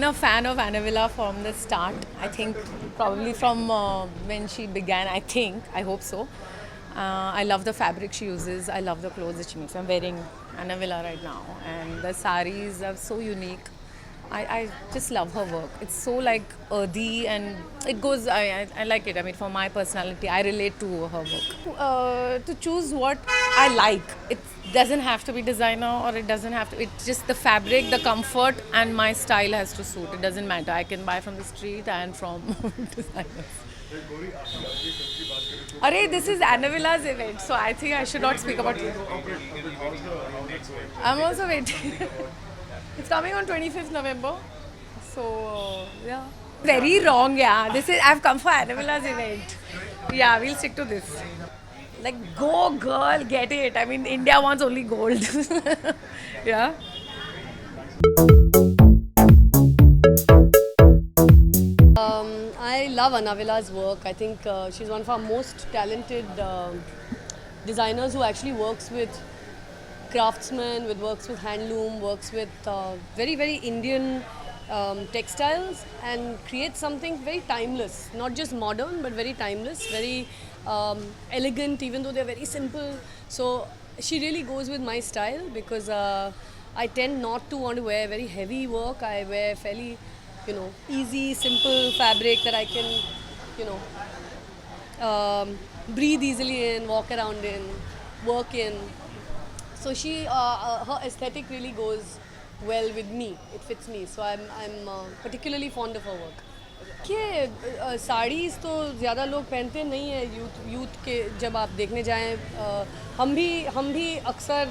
a fan of Anna Villa from the start. I think probably from when she began. I hope so. I love the fabric she uses. I love the clothes that she makes. I'm wearing Anna Villa right now, and the saris are so unique. I just love her work. It's so like earthy and it goes. I like it. I mean, for my personality, I relate to her work. To choose what I like, it doesn't have to be designer or it doesn't have to. It's just the fabric, the comfort, and my style has to suit. It doesn't matter. I can buy from the street and from designers. Arey, this is Anna Villa's event, so I think I should not speak about it. I'm also waiting. It's coming on 25th November. So, yeah. Very wrong, yeah. I've come for Anna Villa's event. Yeah, we'll stick to this. Like, go girl, get it. I mean, India wants only gold. Yeah. I love Anna Villa's work. I think she's one of our most talented designers who actually works with craftsmen, works with handloom, works with very Indian textiles and creates something very timeless. Not just modern, but very timeless, very elegant, even though they're very simple. So she really goes with my style because I tend not to want to wear very heavy work. I wear fairly, easy, simple fabric that I can, you breathe easily in, walk around in, work in. So her aesthetic really goes well with me. It fits me. So I'm particularly fond of her work. कि साड़ीज़ तो ज़्यादा लोग पहनते नहीं है youth के जब आप देखने जाएं हम भी अक्सर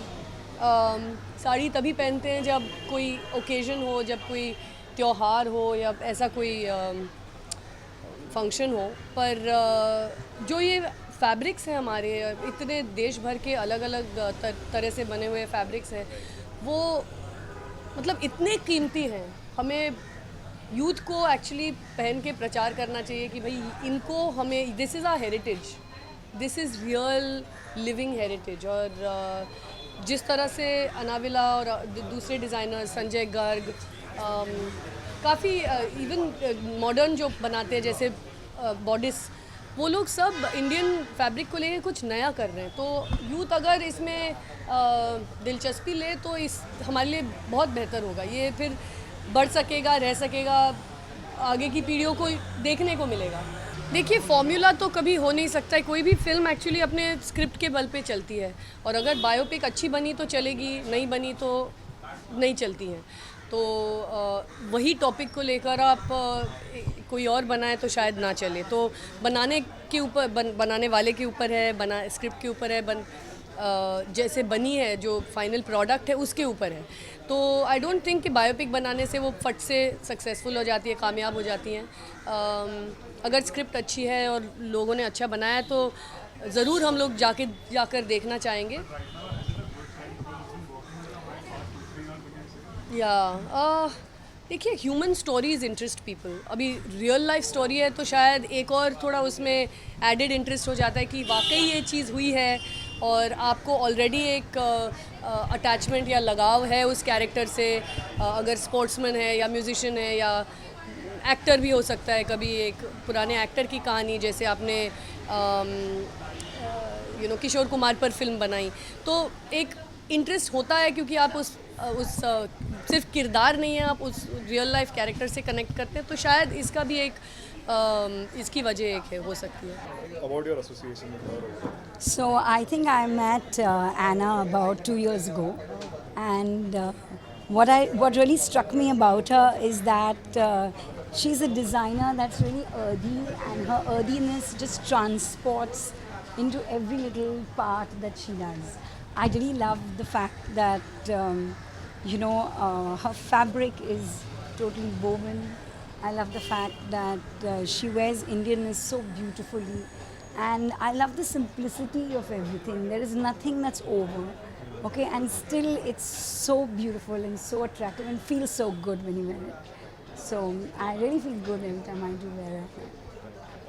साड़ी तभी पहनते हैं जब कोई ओकेजन हो, जब कोई त्योहार हो या ऐसा कोई फंक्शन हो. पर जो ये फैब्रिक्स हैं हमारे इतने देश भर के अलग अलग तरह से बने हुए फैब्रिक्स हैं, वो मतलब इतने कीमती हैं. हमें यूथ को एक्चुअली पहन के प्रचार करना चाहिए कि भाई इनको हमें, this is our heritage, this is real living heritage. और जिस तरह से अना विला और दूसरे डिज़ाइनर संजय गर्ग काफ़ी इवन मॉडर्न जो बनाते हैं जैसे बॉडिस, वो लोग सब इंडियन फैब्रिक को लेकर कुछ नया कर रहे हैं. तो यूथ अगर इसमें दिलचस्पी ले तो इस हमारे लिए बहुत बेहतर होगा. ये फिर बढ़ सकेगा, रह सकेगा, आगे की पीढ़ियों को देखने को मिलेगा. देखिए, फॉर्मूला तो कभी हो नहीं सकता है. कोई भी फिल्म एक्चुअली अपने स्क्रिप्ट के बल पे चलती है, और अगर बायोपिक अच्छी बनी तो चलेगी, नहीं बनी तो नहीं चलती है. तो वही टॉपिक को लेकर आप कोई और बनाए तो शायद ना चले. तो बनाने के ऊपर बनाने वाले के ऊपर है, स्क्रिप्ट के ऊपर है, जैसे बनी है जो फाइनल प्रोडक्ट है उसके ऊपर है. तो आई डोंट थिंक कि बायोपिक बनाने से वो फट से सक्सेसफुल हो जाती है, कामयाब हो जाती हैं. अगर स्क्रिप्ट अच्छी है और लोगों ने अच्छा बनाया है तो ज़रूर हम लोग जाकर देखना चाहेंगे. या देखिए, ह्यूमन स्टोरीज इंटरेस्ट पीपल. अभी रियल लाइफ स्टोरी है तो शायद एक और थोड़ा उसमें एडेड इंटरेस्ट हो जाता है कि वाकई ये चीज़ हुई है और आपको ऑलरेडी एक अटैचमेंट या लगाव है उस कैरेक्टर से. अगर स्पोर्ट्समैन है या म्यूजिशियन है या एक्टर भी हो सकता है. कभी एक पुराने एक्टर की कहानी, जैसे आपने किशोर कुमार पर फिल्म बनाई, तो एक इंटरेस्ट होता है क्योंकि आप उस सिर्फ किरदार नहीं है, आप उस रियल लाइफ कैरेक्टर से कनेक्ट करते हैं. तो शायद इसका भी एक इसकी वजह एक है, हो सकती है. About your association with her? So I think I met Anna about 2 years ago, and what really struck me about her is that she's a designer that's really earthy, and her earthiness just transports into every little part that she does. I really love the fact that her fabric is totally woven. I love the fact that she wears Indianness so beautifully, and I love the simplicity of everything. There is nothing that's over, okay, and still it's so beautiful and so attractive and feels so good when you wear it. So I really feel good every time I do wear it.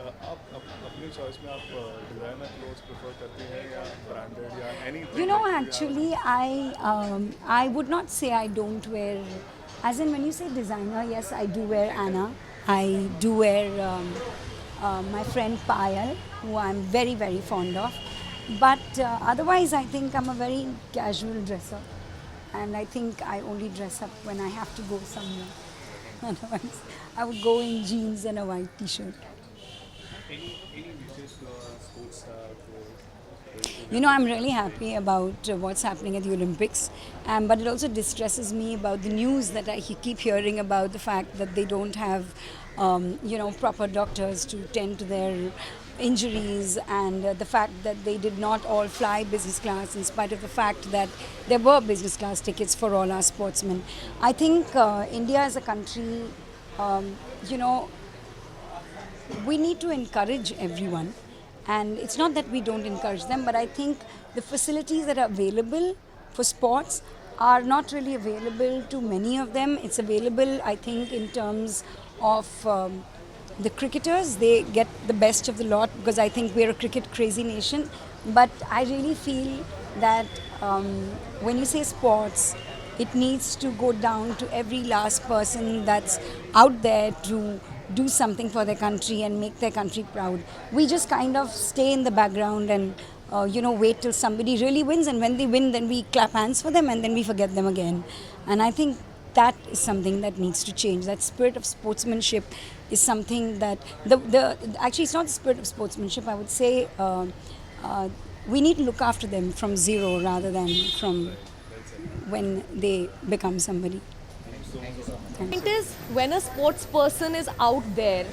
आप अपनी choice में आप designer clothes prefer करती हैं या branded या any? You know, actually, I would not say I don't wear. As in, when you say designer, yes, I do wear Anna. I do wear my friend Payal, who I'm very, very fond of. But otherwise, I think I'm a very casual dresser. And I think I only dress up when I have to go somewhere. Otherwise, I would go in jeans and a white t-shirt. Any wishes to sports You know, I'm really happy about what's happening at the Olympics, but it also distresses me about the news that I keep hearing about the fact that they don't have, proper doctors to tend to their injuries, and the fact that they did not all fly business class in spite of the fact that there were business class tickets for all our sportsmen. I think India as a country, we need to encourage everyone. And it's not that we don't encourage them, but I think the facilities that are available for sports are not really available to many of them. It's available, I think, in terms of the cricketers. They get the best of the lot because I think we're a cricket crazy nation. But I really feel that when you say sports, it needs to go down to every last person that's out there to do something for their country and make their country proud. We just kind of stay in the background and wait till somebody really wins, and when they win, then we clap hands for them and then we forget them again. And I think that is something that needs to change. That spirit of sportsmanship is something that actually it's not the spirit of sportsmanship. I would say we need to look after them from zero rather than from when they become somebody. Point is, when a sports person is out there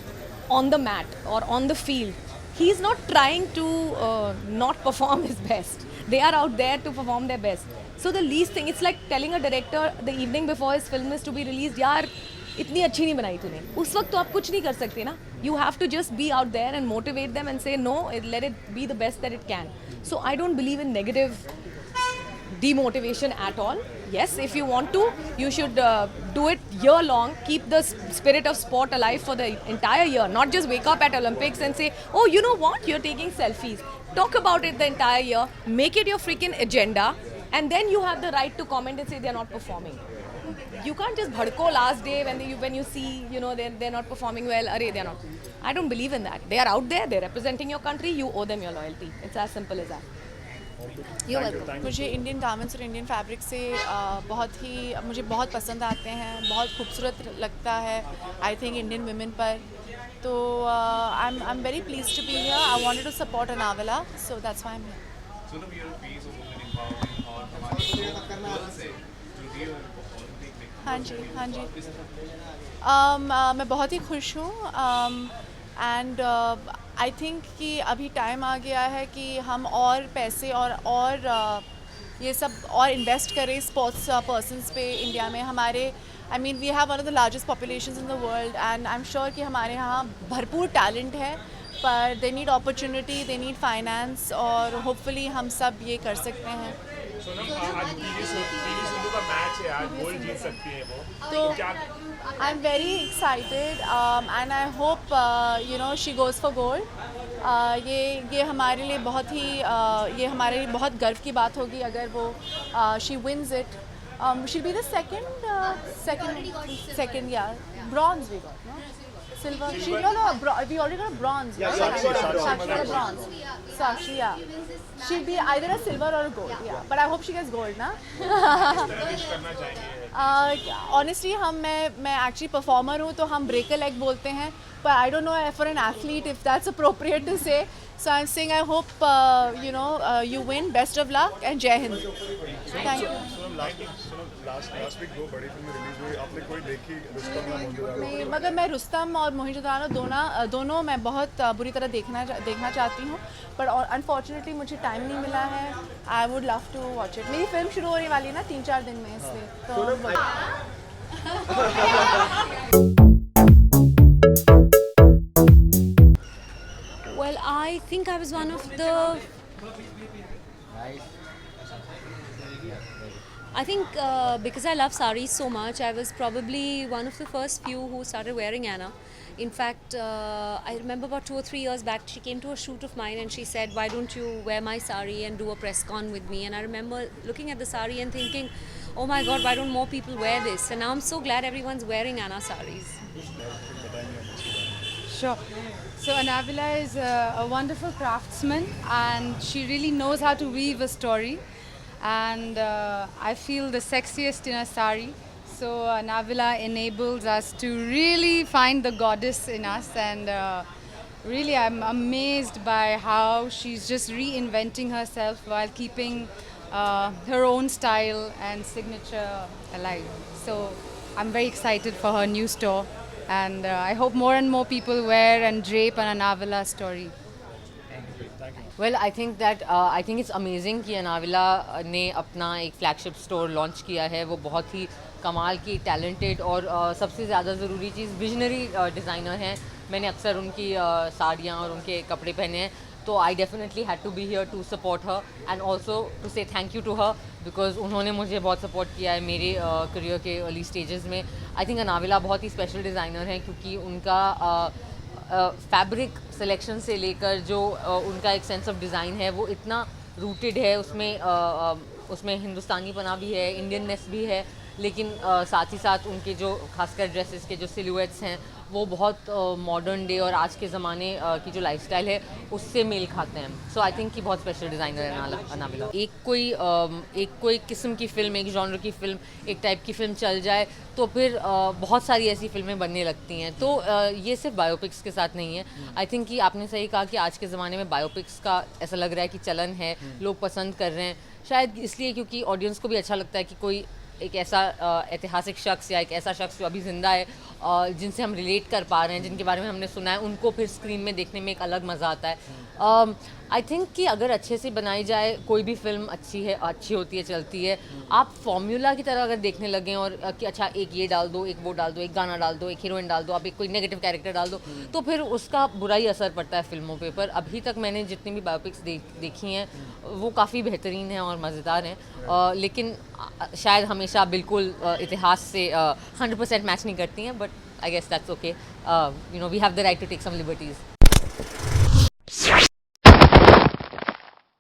on the mat or on the field, he's not trying to not perform his best. They are out there to perform their best. So the least thing, it's like telling a director the evening before his film is to be released, यार इतनी अच्छी नहीं बनाई तूने. उस वक्त तो आप कुछ नहीं कर सकते ना. You have to just be out there and motivate them and say no, let it be the best that it can. So I don't believe in negative demotivation at all. Yes, if you want to, you should do it year long. Keep the spirit of sport alive for the entire year. Not just wake up at Olympics and say, oh, you know what, you're taking selfies. Talk about it the entire year. Make it your freaking agenda. And then you have the right to comment and say they're not performing. You can't just bhadko last day when you see, they're not performing well. Arey, they're not. I don't believe in that. They are out there. They're representing your country. You owe them your loyalty. It's as simple as that. मुझे Indian garments और Indian fabric से मुझे बहुत पसंद आते हैं, बहुत खूबसूरत लगता है आई थिंक इंडियन वुमेन पर. तो I am very pleased to be here. I wanted to support Anavla, so that's why I am here. हाँ जी, हाँ जी. मैं बहुत ही खुश हूँ एंड आई थिंक कि अभी टाइम आ गया है कि हम और पैसे और ये सब और इन्वेस्ट करें स्पोर्ट्स पर्सनस पे इंडिया में. हमारे I mean we have one of the largest populations in the world and I am sure कि हमारे यहाँ भरपूर टैलेंट है, पर they need opportunity, they need finance, और होपफुली हम सब ये कर सकते हैं. तो I am very excited and I hope she goes for gold. ये हमारे लिए हमारे लिए बहुत गर्व की बात होगी अगर वो she wins it. She be the second bronze we got, no? Silver. We already got a bronze. Yeah, Sakshi got a bronze. Sakshi, yeah. She'll be either a silver or a gold. Yeah, but I hope she gets gold, na? Honestly, मैं actually performer हूँ, तो हम break a leg बोलते हैं. But I don't know for an athlete if that's appropriate to say. So I'm saying I hope you win. Best of luck and Jai Hind. Thank you. Last week 2 बड़ी फिल्में release हुई, आपने कोई देखी रुस्तम या मोहिंजोदारो? नहीं, मगर मैं रुस्तम और मोहिंजोदारो दोनों मैं बहुत बुरी तरह देखना चाहती हूँ, पर अनफॉर्चुनेटली मुझे टाइम नहीं मिला है. I would love to watch it. मेरी फिल्म शुरू होने वाली है ना 3-4 दिन में, इसलिए Well, I think I was one of the. I think because I love saris so much, I was probably one of the first few who started wearing Anna. In fact, I remember about 2 or 3 years back, she came to a shoot of mine and she said, why don't you wear my sari and do a press con with me? And I remember looking at the sari and thinking, oh my God, why don't more people wear this? And now I'm so glad everyone's wearing Anna saris. Sure. So Anabila is a wonderful craftsman, and she really knows how to weave a story. And I feel the sexiest in a sari. So Anabila enables us to really find the goddess in us, and really I'm amazed by how she's just reinventing herself while keeping her own style and signature alive. So I'm very excited for her new store. And I hope more and more people wear and drape an Anavila story. Well, I think it's amazing कि अनाविला ने अपना एक flagship store launch किया है. वो बहुत ही कमाल की टैलेंटेड और सबसे ज़्यादा ज़रूरी चीज़ विजनरी डिज़ाइनर हैं. मैंने अक्सर उनकी साड़ियाँ और उनके कपड़े पहने हैं. तो I definitely had to be here to support her and also to say thank you to her because उन्होंने मुझे बहुत सपोर्ट किया है मेरे करियर के अर्ली स्टेजेस में. आई थिंक अनाविला बहुत ही स्पेशल डिज़ाइनर हैं क्योंकि उनका फैब्रिक सिलेक्शन से लेकर जो उनका एक सेंस ऑफ डिज़ाइन है वो इतना रूटेड है. उसमें हिंदुस्तानीपना भी है, इंडियननेस भी है, लेकिन साथ ही साथ उनके जो खासकर ड्रेसेस के जो सिलुएट्स हैं वो बहुत मॉडर्न डे और आज के ज़माने की जो लाइफस्टाइल है उससे मेल खाते हैं. सो आई थिंक कि बहुत स्पेशल डिज़ाइनर है अनाविला. एक कोई किस्म की फ़िल्म, एक जॉनर की फ़िल्म, एक टाइप की फ़िल्म चल जाए तो फिर बहुत सारी ऐसी फ़िल्में बनने लगती हैं. तो ये सिर्फ बायोपिक्स के साथ नहीं है. आई थिंक कि आपने सही कहा कि आज के ज़माने में बायोपिक्स का ऐसा लग रहा है कि चलन है, लोग पसंद कर रहे हैं. शायद इसलिए क्योंकि ऑडियंस को भी अच्छा लगता है कि कोई एक ऐसा ऐतिहासिक शख्स या एक ऐसा शख्स जो अभी ज़िंदा है जिनसे हम रिलेट कर पा रहे हैं, जिनके बारे में हमने सुना है, उनको फिर स्क्रीन में देखने में एक अलग मज़ा आता है. आई थिंक कि अगर अच्छे से बनाई जाए कोई भी फिल्म अच्छी होती है, चलती है. आप फॉर्मूला की तरह अगर देखने लगें और कि अच्छा एक ये डाल दो, एक वो डाल दो, एक गाना डाल दो, एक हीरोइन डाल दो, आप एक कोई नेगेटिव कैरेक्टर डाल दो, तो फिर उसका बुरा ही असर पड़ता है फिल्मों पे. पर अभी तक मैंने जितनी भी बायोपिक्स देखी हैं वो काफ़ी बेहतरीन हैं और मज़ेदार हैं. लेकिन शायद हमेशा बिल्कुल इतिहास से 100% मैच नहीं करती हैं. But I guess that's okay. We have the right to take some liberties.